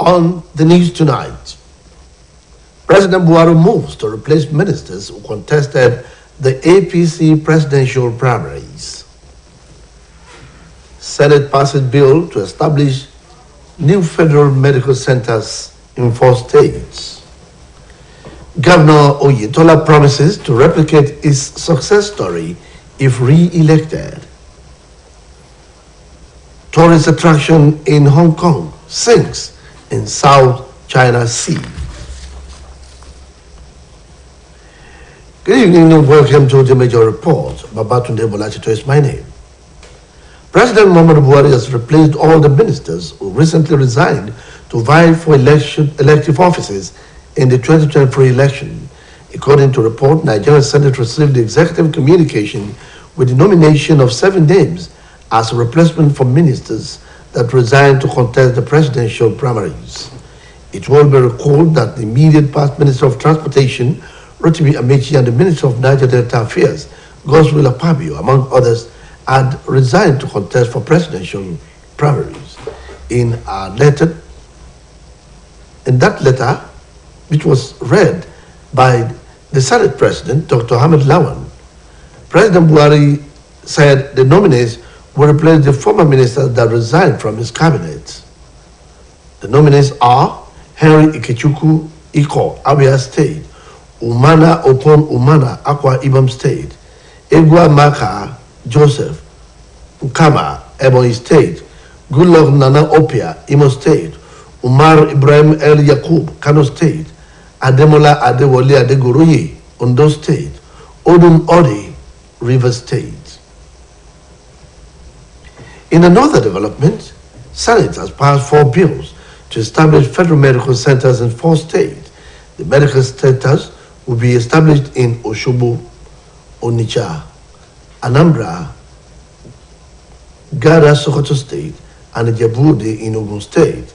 On the news tonight, President Buhari moves to replace ministers who contested the APC presidential primaries. Senate passes bill to establish new federal medical centers in 4 states. Governor Oyetola promises to replicate his success story if re-elected. Tourist attraction in Hong Kong sinks in South China Sea. Good evening and welcome to the major report. Babatunde Bolachito is my name. President Muhammadu Buhari has replaced all the ministers who recently resigned to vie for elective offices in the 2023 election. According to report, Nigerian Senate received the executive communication with the nomination of 7 names as a replacement for ministers that resigned to contest the presidential primaries. It will be recalled that the immediate past Minister of Transportation, Rotimi Amechi, and the Minister of Niger Delta Affairs, Godswill Akpabio, among others, had resigned to contest for presidential primaries. In that letter, which was read by the Senate President, Dr. Hamid Lawan, President Buhari said the nominees will replace the former ministers that resigned from his cabinet. The nominees are Henry Ikechukwu Iko, Abia State; Umana Okon Umana, Akwa Ibom State; Egwa Maka Joseph Nkama, Ebonyi State; Goodluck Nana Opia, Imo State; Umar Ibrahim El Yakub, Kano State; Ademola Adewale Adegoroye, Ondo State; Odun Odi, Rivers State. In another development, Senate has passed 4 bills to establish federal medical centers in 4 states. The medical centers will be established in Osogbo, Onitsha, Anambra, Gada, Sokoto State, and Ijebu-Ode in Ogun State.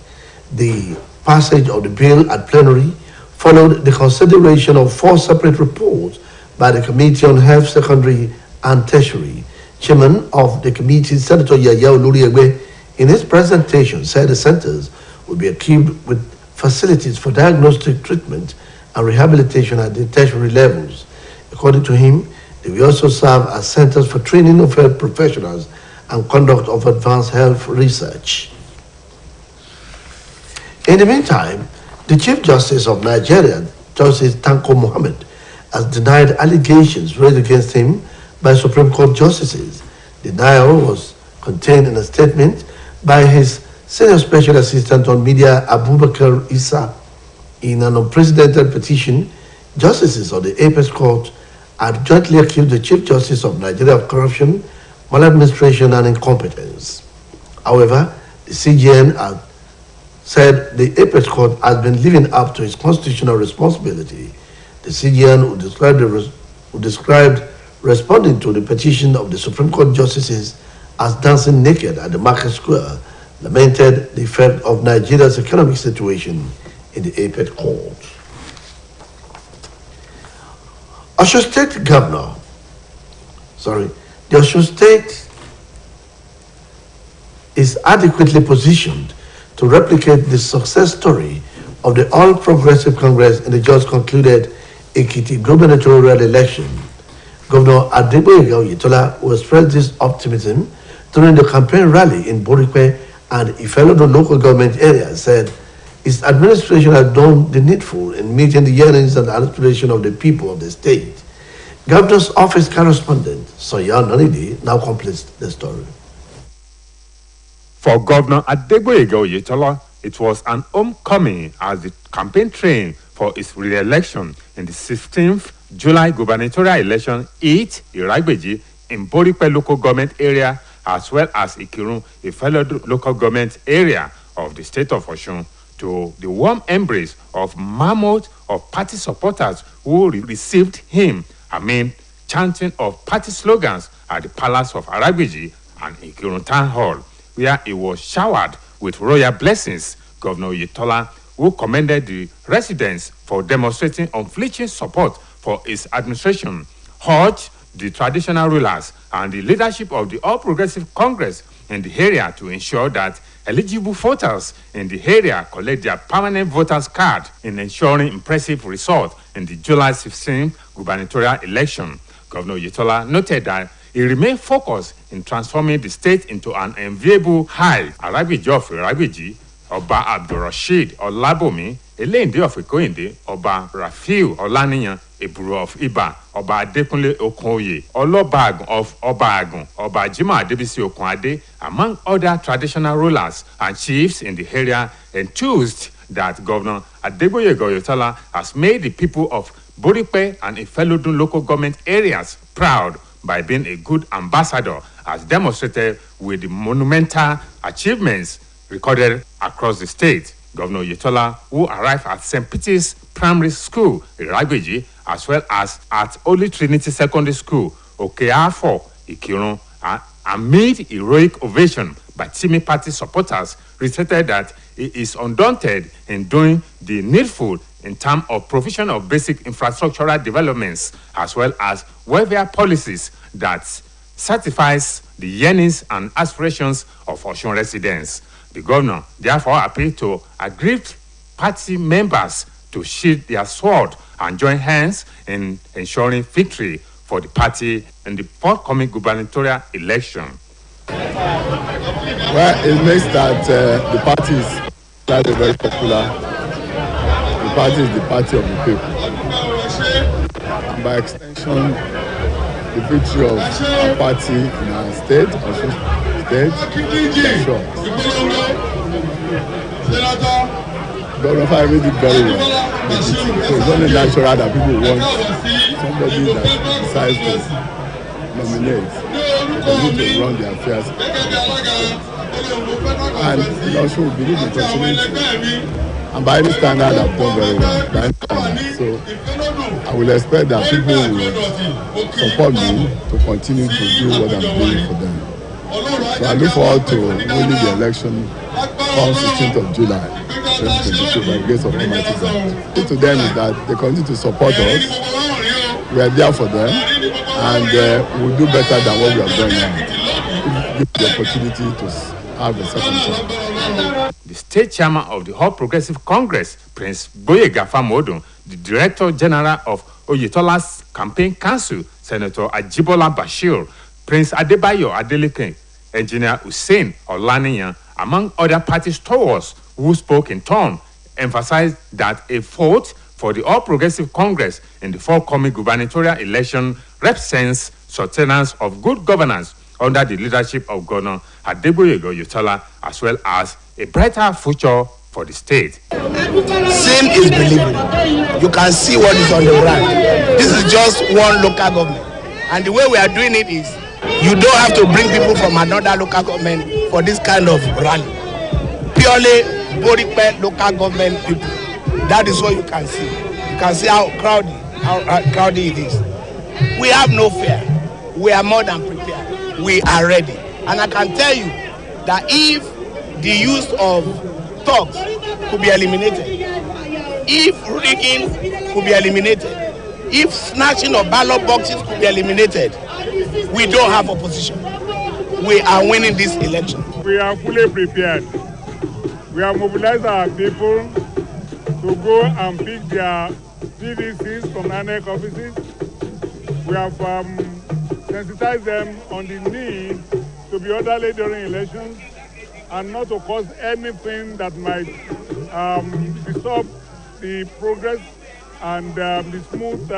The passage of the bill at plenary followed the consideration of 4 separate reports by the Committee on Health, Secondary, and Tertiary. Chairman of the committee, Senator Yaya Oluriegbe, in his presentation said the centers will be equipped with facilities for diagnostic treatment and rehabilitation at the tertiary levels. According to him, they will also serve as centers for training of health professionals and conduct of advanced health research. In the meantime, the Chief Justice of Nigeria, Justice Tanko Mohammed, has denied allegations raised against him by Supreme Court justices. Denial was contained in a statement by his Senior Special Assistant on Media, Abubakar Issa. In an unprecedented petition, justices of the Apex Court had jointly accused the Chief Justice of Nigeria of corruption, maladministration, and incompetence. However, the CJN had said the Apex Court has been living up to its constitutional responsibility. The CJN, who described responding to the petition of the Supreme Court justices as dancing naked at the market square, lamented the effect of Nigeria's economic situation in the Apex Court. The Osun State is adequately positioned to replicate the success story of the All Progressive Congress in the just concluded Ekiti gubernatorial election. Governor Adegboyega Oyetola, who expressed this optimism during the campaign rally in Borikwe and Ifelodo local government area, said his administration has done the needful in meeting the yearnings and aspirations of the people of the state. Governor's office correspondent Soya Nonidi now completes the story. For Governor Adegboyega Oyetola, it was an homecoming as the campaign train for his re-election in the 16th July gubernatorial election hit Iragbeji in Borikwe local government area as well as Ikirun, a fellow local government area of the state of Osun, to the warm embrace of mammoth of party supporters who received him amid chanting of party slogans at the Palace of Iragbeji and Ikirun Town Hall, where he was showered with royal blessings. Governor Oyetola, who commended the residents for demonstrating unflinching support for his administration, urged the traditional rulers and the leadership of the All Progressive Congress in the area to ensure that eligible voters in the area collect their permanent voters card in ensuring impressive results in the July 16 gubernatorial election. Governor Oyetola noted that he remained focused in transforming the state into an enviable high. Aragbeji of Iragbeji, Oba Abdulrasheed Olabomi, Elende of Ikoinde, Oba Rafiu Olaniyan, Eburu of Iba, Oba Adekunle Okoye, Olobagun of Obagun, Oba Jimoh Adebisi Okunade, among other traditional rulers and chiefs in the area, enthused that Governor Adegboyega Oyetola has made the people of Boripe and Ifelodun local government areas proud by being a good ambassador, as demonstrated with the monumental achievements recorded across the state. Governor Oyetola, who arrived at St. Peter's Primary School, Iragbeji, as well as at Holy Trinity Secondary School, Okeafo, Ikirun, amid heroic ovation by Timi Party supporters, recited that he is undaunted in doing the needful in terms of provision of basic infrastructural developments, as well as welfare policies that satisfies the yearnings and aspirations of Osun residents. The governor therefore appealed to aggrieved party members to sheath their sword and join hands in ensuring victory for the party in the forthcoming gubernatorial election. Well, it makes that the party is very popular. The party is the party of the people. And by extension, the victory of our party in our state, Osun State, is short. Governor Fire did it very well. So it's only natural that people want somebody that decides to nominate. They need to run their affairs. And also we believe in continuity. And by any standard, I've done very well. By any standard. So I will expect that people will support me to continue to do what I'm doing for them. So I look forward to winning the election on 16th of July, 2022, by the grace of Almighty God. To them is that they continue to support us. We are there for them, and we'll do better than what we have done now. Give the opportunity to have a second chance. The state chairman of the All Progressive Congress, Prince Gboyega Famodun, the Director General of Oyetola's Campaign Council, Senator Ajibola Bashir, Prince Adebayo Adeleke, Engineer Hussein Olaniyan, among other party stalwarts who spoke in turn, emphasized that a vote for the All Progressive Congress in the forthcoming gubernatorial election represents sustenance of good governance under the leadership of Governor Adegboyega Oyetola, as well as a brighter future for the state. Seeing is believing. You can see what is on the ground. This is just one local government. And the way we are doing it is, you don't have to bring people from another local government for this kind of rally. Purely Boripe local government people. That is what you can see. You can see how crowded it is. We have no fear. We are more than prepared. We are ready. And I can tell you that if the use of thugs could be eliminated, if rigging could be eliminated, if snatching of ballot boxes could be eliminated, we don't have opposition. We are winning this election. We are fully prepared. We have mobilized our people to go and pick their PVCs from INEC offices. We have sensitized them on the need to be orderly during elections and not to cause anything that might disturb the progress and the smooth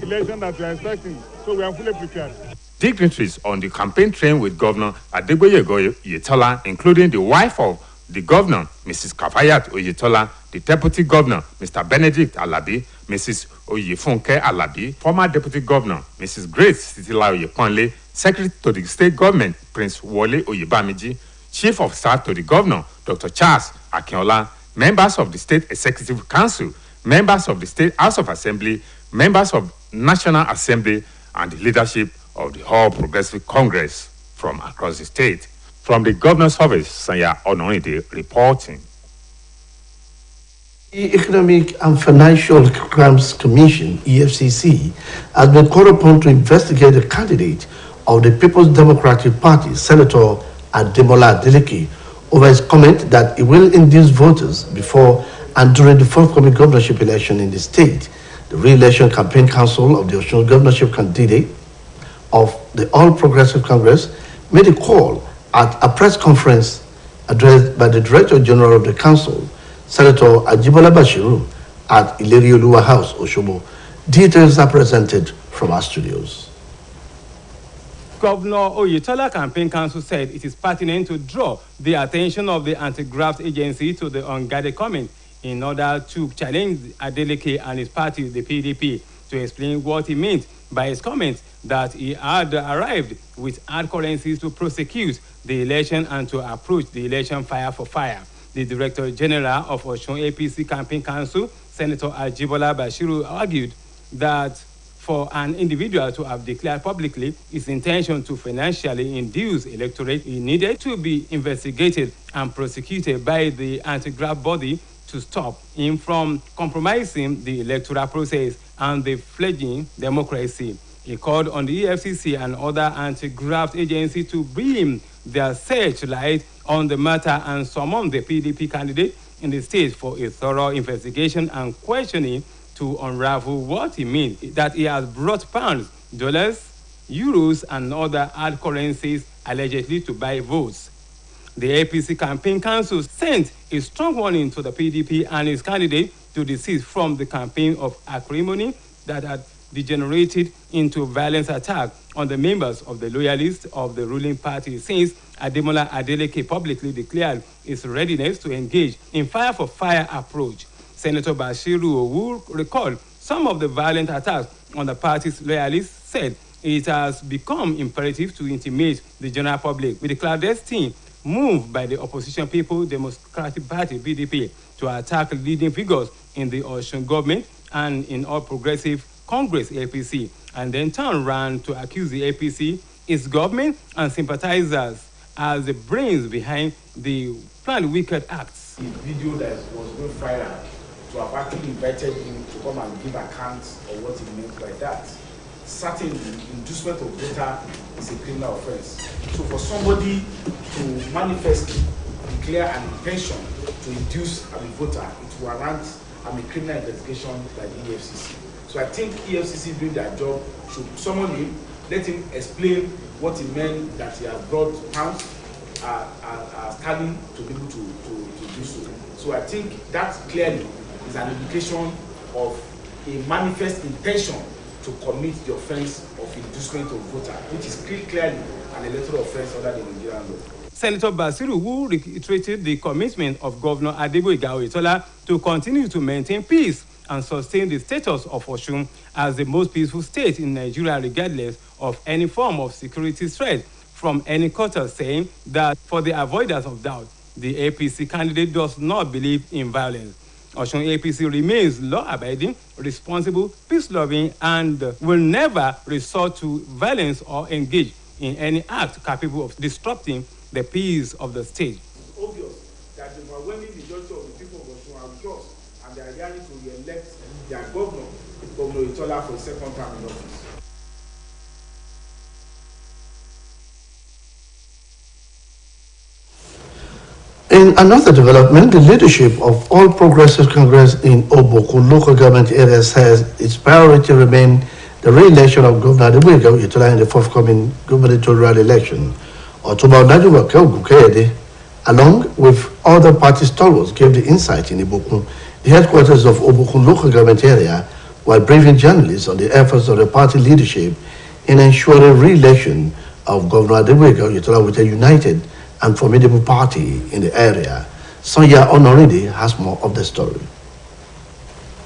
election that we are expecting. So we are fully prepared. Dignitaries on the campaign train with Governor Adegboyega Oyetola, including the wife of the governor, Mrs. Kafayat Oyetola, the deputy governor, Mr. Benedict Alabi, Mrs. Oyefunke Alabi, former deputy governor, Mrs. Grace Titila Oyeponle, secretary to the state government, Prince Wole Oyebamiji, chief of staff to the governor, Dr. Charles Akinola, members of the state executive council, members of the state house of assembly, members of National Assembly, and the leadership of the All Progressive Congress from across the state. From the governor's office, Sanya Onoide reporting. The Economic and Financial Crimes Commission, EFCC, has been called upon to investigate the candidate of the People's Democratic Party, Senator Ademola Adeleke, over his comment that he will induce voters before and during the forthcoming governorship election in the state. The re-election campaign council of the Osun governorship candidate of the All Progressive Congress made a call at a press conference addressed by the Director General of the Council, Senator Ajibola Bashiru, at Ilerioluwa House, Osogbo. Details are presented from our studios. Governor Oyetola Campaign Council said it is pertinent to draw the attention of the anti-graft agency to the unguarded comment in order to challenge Adeleke and his party, the PDP, to explain what he meant by his comment that he had arrived with hard currencies to prosecute the election and to approach the election fire for fire. The Director General of Osun APC Campaign Council, Senator Ajibola Bashiru, argued that for an individual to have declared publicly his intention to financially induce electorate, he needed to be investigated and prosecuted by the anti-graft body to stop him from compromising the electoral process and the fledgling democracy. He called on the EFCC and other anti-graft agencies to bring their searchlight on the matter and summon the PDP candidate in the state for a thorough investigation and questioning to unravel what he means, that he has brought pounds, dollars, euros, and other hard currencies allegedly to buy votes. The APC Campaign Council sent a strong warning to the PDP and its candidate to desist from the campaign of acrimony that had degenerated into violent attack on the members of the loyalists of the ruling party since Ademola Adeleke publicly declared his readiness to engage in fire-for-fire approach. Senator Bashiru, who recalled some of the violent attacks on the party's loyalists, said it has become imperative to intimate the general public with the clandestine move by the opposition People's Democratic Party, PDP, to attack leading figures in the Osun government and in All Progressive Congress, APC, and then turn around to accuse the APC, its government, and sympathizers as the brains behind the planned wicked acts. The video that was going viral to have actually invited him to come and give accounts of what he meant by that. Certainly, inducement of voter is a criminal offense. So for somebody to manifestly declare an intention to induce a voter, it warrant a criminal investigation by the EFCC. So I think EFCC doing their job should summon him, let him explain what he meant that he has brought pounds sterling to be able to do so. So I think that clearly is an indication of a manifest intention to commit the offense of inducement of voter, which is clearly an electoral offense under the Nigerian law. Senator Basiru, who reiterated the commitment of Governor Adegboyega Oyetola to continue to maintain peace and sustain the status of Osun as the most peaceful state in Nigeria regardless of any form of security threat from any quarter, saying that for the avoidance of doubt, the APC candidate does not believe in violence. Osun APC remains law-abiding, responsible, peace-loving, and will never resort to violence or engage in any act capable of disrupting the peace of the state. It's obvious that the overwhelming majority of the people of Osun are just, and they are yearning to re-elect their governor, Governor Oyetola, for a second term in office. In another development, the leadership of All Progressive Congress in Obokun local government area says its priority remains the re-election of Governor Adegboyega Oyetola in the forthcoming gubernatorial election. Otuba Onajumoke, along with other party stalwarts, gave the insight in Obokun, the headquarters of Obokun local government area, while briefing journalists on the efforts of the party leadership in ensuring re-election of Governor Adegboyega Oyetola with a united and formidable party in the area. Sonia Honoridi has more of the story.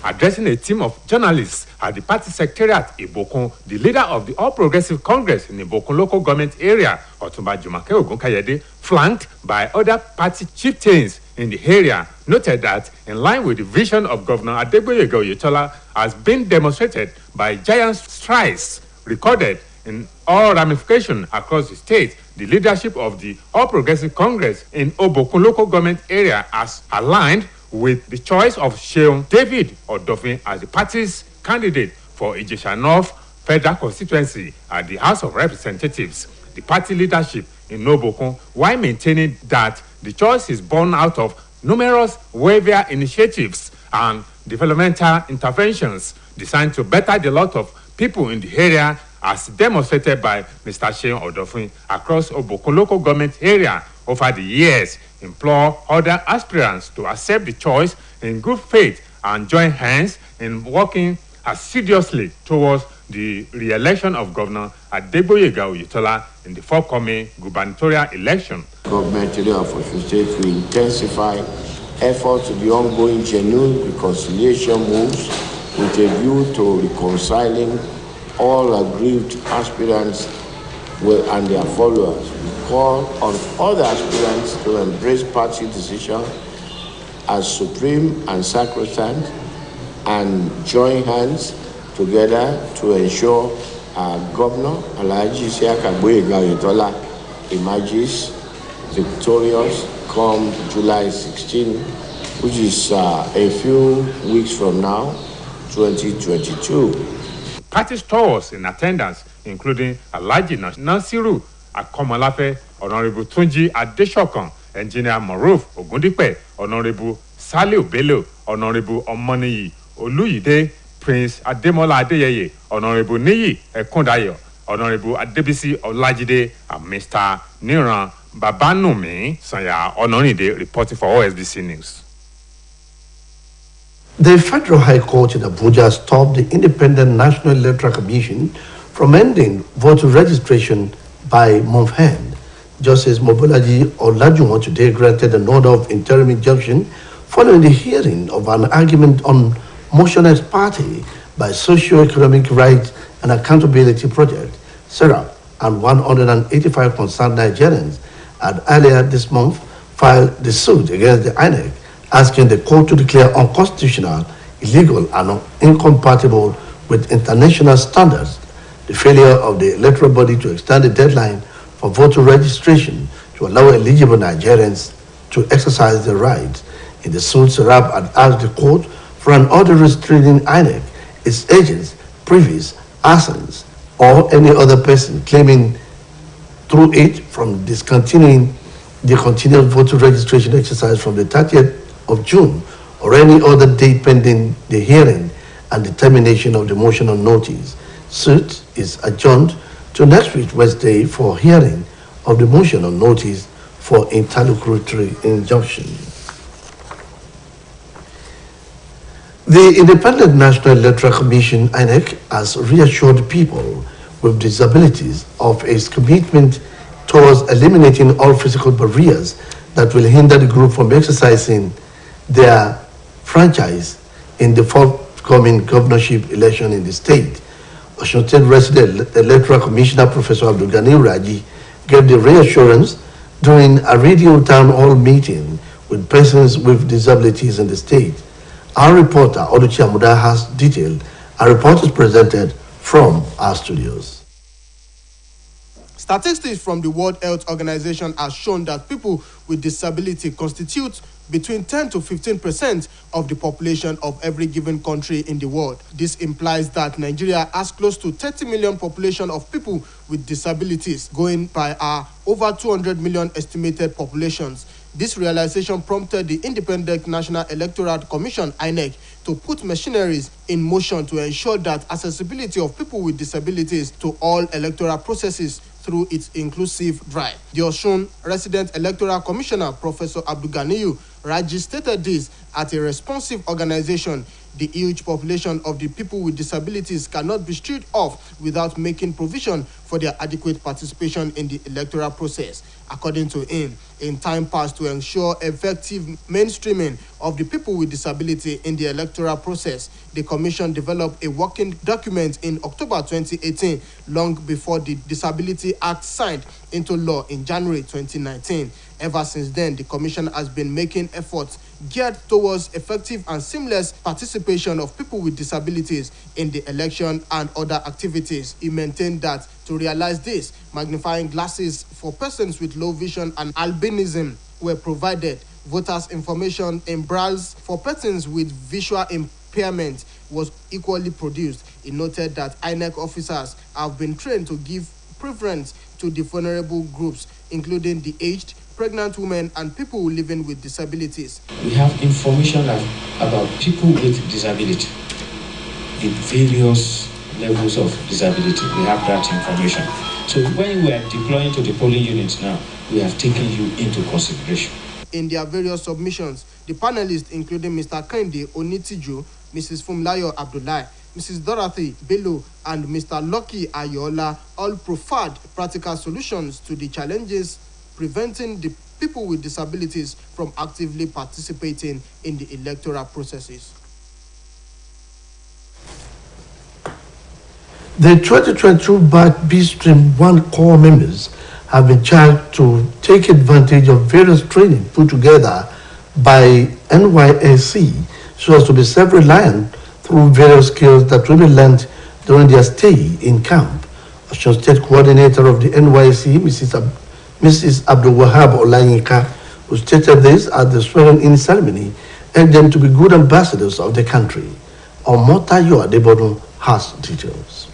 Addressing a team of journalists at the party secretariat in Ibokun, the leader of the All Progressive Congress in Ibokun local government area, Otumba Jumake Ogunkayede, flanked by other party chieftains in the area, noted that in line with the vision of Governor Adegboyega Oyetola has been demonstrated by giant strides recorded in all ramifications across the state. The leadership of the All Progressive Congress in Obokun local government area has aligned with the choice of Sheon David Odofin as the party's candidate for Ijesha North Federal Constituency at the House of Representatives. The party leadership in Obokun, while maintaining that The choice is born out of numerous welfare initiatives and developmental interventions designed to better the lot of people in the area, as demonstrated by Mr. Sheon Odofin across Obokun local government area over the years. Implore other aspirants to accept the choice in good faith and join hands in working assiduously towards the re-election of Governor Adegboyega Oyetola in the forthcoming gubernatorial election. Government area of Osun State will intensify efforts to the ongoing genuine reconciliation moves with a view to reconciling all aggrieved aspirants and their followers. We call on other aspirants to embrace party decision as supreme and sacrosanct and join hands together to ensure our Governor Alhaji Isiaka Gboyega Oyetola emerges victorious come July 16, which is a few weeks from now, 2022. Party stalwarts in attendance, including Alhaji Nasiru Akomolafe, Honorable Tunji Adeshokan, Engineer Maruf Ogundipe, Honorable Saliu Bello, Honorable Omoniyi Oluyide, Prince Ademola Adeyeye, Honorable Niyi Ekundayo, Honorable Adebisi Olajide, and Mr. Niran Babanumi Sanya Onorinde, reporting for OSBC News. The Federal High Court in Abuja stopped the Independent National Electoral Commission from ending voter registration by month end. Justice Mobolaji Olajuwon today granted an order of interim injunction following the hearing of an argument on motion ex parte by Socio-Economic Rights and Accountability Project, SERAP, and 185 concerned Nigerians had earlier this month filed the suit against the INEC, asking the court to declare unconstitutional, illegal, and incompatible with international standards the failure of the electoral body to extend the deadline for voter registration to allow eligible Nigerians to exercise their rights. In the suit, SERAP had asked the court for an order restraining INEC, its agents, privies, assigns, or any other person claiming through it from discontinuing the continuous voter registration exercise from the 30th of June or any other date pending the hearing and determination of the motion on notice. Suit is adjourned to next week, Wednesday, for hearing of the motion on notice for interlocutory injunction. The Independent National Electoral Commission, INEC, has reassured people with disabilities of its commitment towards eliminating all physical barriers that will hinder the group from exercising their franchise in the forthcoming governorship election in the state. Osun State Resident Electoral Commissioner Professor Abdulgani Raji gave the reassurance during a radio town hall meeting with persons with disabilities in the state. Our reporter, Oduchi Amuda, has detailed. Our report is presented from our studios. Statistics from the World Health Organization has shown that people with disability constitute between 10 to 15% of the population of every given country in the world. This implies that Nigeria has close to 30 million population of people with disabilities, going by our over 200 million estimated populations. This realization prompted the Independent National Electoral Commission, INEC, to put machineries in motion to ensure that accessibility of people with disabilities to all electoral processes through its inclusive drive. The Osun Resident Electoral Commissioner, Professor Abdulganiyu Raji, stated this at a responsive organization. The huge population of the people with disabilities cannot be stripped off without making provision for their adequate participation in the electoral process. According to him, in time past, to ensure effective mainstreaming of the people with disability in the electoral process, the Commission developed a working document in October 2018, long before the Disability Act signed into law in January 2019. Ever since then, the Commission has been making efforts geared towards effective and seamless participation of people with disabilities in the election and other activities. He maintained that to realize this, magnifying glasses for persons with low vision and albinism were provided. Voters' information in braille for persons with visual impairment was equally produced. He noted that INEC officers have been trained to give preference to the vulnerable groups, including the aged, pregnant women and people living with disabilities. We have information about people with disability in various levels of disability. We have that information. So when we are deploying to the polling units now, we have taken you into consideration. In their various submissions, the panelists, including Mr. Kende Onitiju, Mrs. Fumlayo Abdullahi, Mrs. Dorothy Bello, and Mr. Lucky Ayola, all proffered practical solutions to the challenges preventing the people with disabilities from actively participating in the electoral processes. The 2022 batch B Stream 1 core members have been charged to take advantage of various training put together by NYSC so as to be self-reliant through various skills that will be learned during their stay in camp. Osun State Coordinator of the NYSC, Mrs. Abdul Wahab Olayinka, who stated this at the swearing-in ceremony, urged them to be good ambassadors of the country. Omotayo Adebodun has details.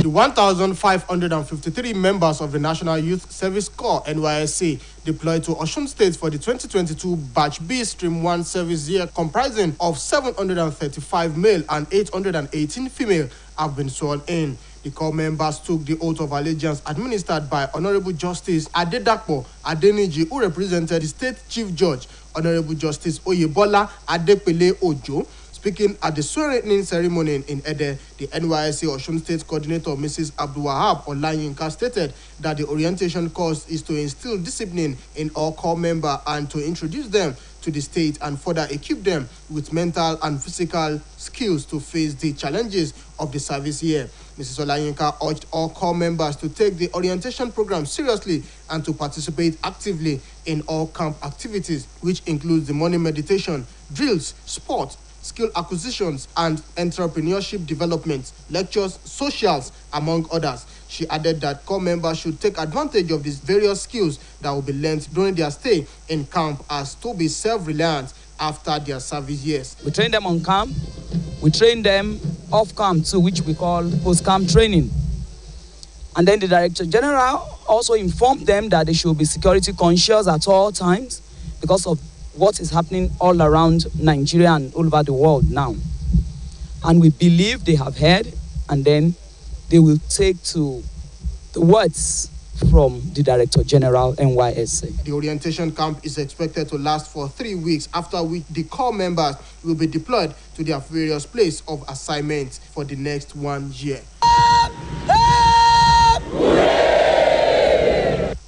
The 1,553 members of the National Youth Service Corps (NYSC) deployed to Osun State for the 2022 Batch B Stream 1 service year, comprising of 735 male and 818 female, have been sworn in. The corps members took the oath of allegiance administered by Honorable Justice Adedapo Adeniji, who represented the State Chief Judge, Honorable Justice Oyebola Adepele Ojo. Speaking at the swearing-in ceremony in Ede, the NYSC Osun State Coordinator Mrs. Abdul Wahab Olayinka stated that the orientation course is to instill discipline in all corps members and to introduce them to the state and further equip them with mental and physical skills to face the challenges of the service year. Mrs. Olayinka urged all corps members to take the orientation program seriously and to participate actively in all camp activities, which includes the morning meditation, drills, sports, skill acquisitions, and entrepreneurship development, lectures, socials, among others. She added that corps members should take advantage of these various skills that will be learned during their stay in camp as to be self-reliant after their service years. We train them on camp, we train them off camp too, which we call post-camp training. And then the Director General also informed them that they should be security conscious at all times because of what is happening all around Nigeria and all over the world now. And we believe they have heard, and then they will take to the words from the Director General, NYSC. The orientation camp is expected to last for 3 weeks, after which the corps members will be deployed to their various places of assignment for the next 1 year.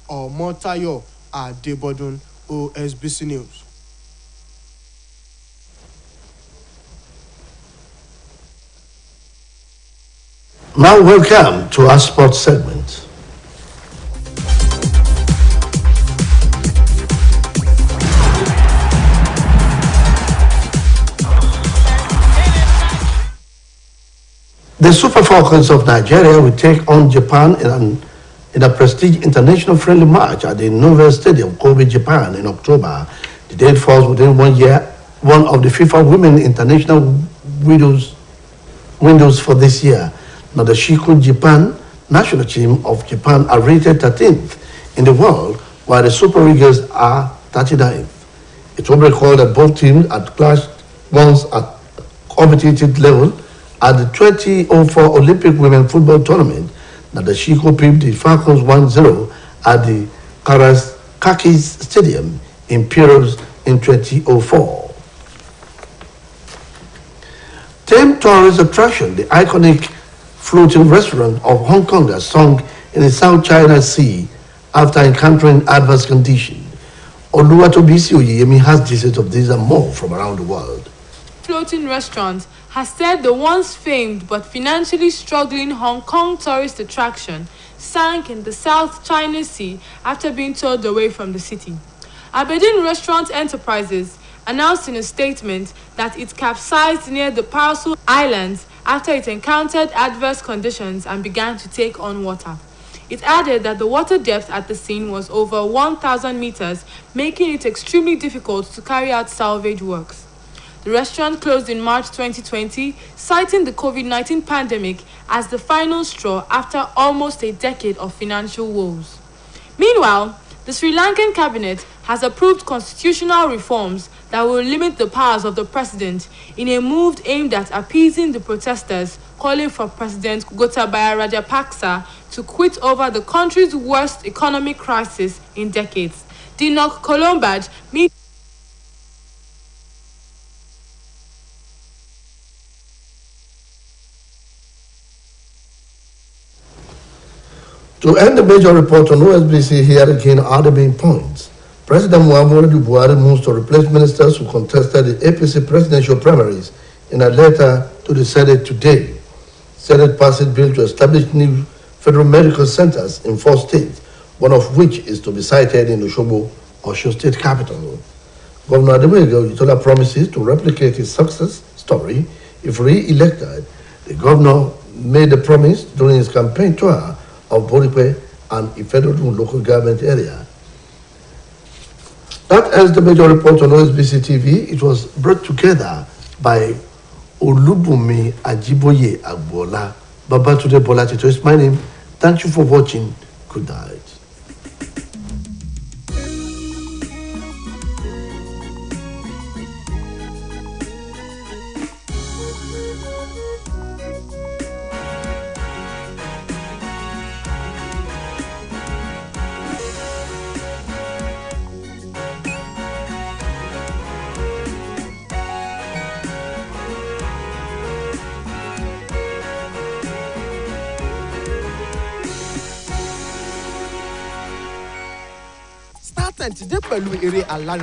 Omotayo Adebodun, OSBC News. Now welcome to our sports segment. The Super Falcons of Nigeria will take on Japan in a prestige international friendly match at the Novel Stadium, Kobe, Japan in October. The date falls within 1 year, one of the FIFA Women International windows for this year. Now the Shiko Japan national team of Japan are rated 13th in the world, while the Super Eagles are 39th. It will be recalled that both teams had clashed once at competitive level at the 2004 Olympic Women Football Tournament. Now the Shiko pipped the Falcons 1-0 at the Karaskakis Stadium in Pyrrhus in 2004. Tame tourist attraction, the iconic floating restaurant of Hong Kong that sunk in the South China Sea after encountering adverse conditions. Oluwatobisi Oyeyemi has details of this and more from around the world. Floating restaurant has said the once famed but financially struggling Hong Kong tourist attraction sank in the South China Sea after being towed away from the city. Aberdeen Restaurant Enterprises announced in a statement that it capsized near the Parcel Islands after it encountered adverse conditions and began to take on water. It added that the water depth at the scene was over 1,000 meters, making it extremely difficult to carry out salvage works. The restaurant closed in March 2020, citing the COVID-19 pandemic as the final straw after almost a decade of financial woes. Meanwhile, the Sri Lankan cabinet has approved constitutional reforms that will limit the powers of the president in a move aimed at appeasing the protesters, calling for President Gotabaya Rajapaksa to quit over the country's worst economic crisis in decades. Dinok Kolombaj, To end the major report on OSBC, here again are the main points. President Muhammadu Buhari moves to replace ministers who contested the APC presidential primaries in a letter to the Senate today. Senate passes bill to establish new federal medical centers in 4 states, one of which is to be sited in Osogbo, Osun State capital. Governor Adewale Oyetola promises to replicate his success story if re-elected. The governor made the promise during his campaign tour of Boripe and Ifedodun local government area. That ends the major report on OSBC TV. It was brought together by Olubumi Ajiboye Agbola. Babatunde Bola Tito is my name. Thank you for watching. Good night. Startẹ̀ ti dé pẹ̀lú eré alárinrin.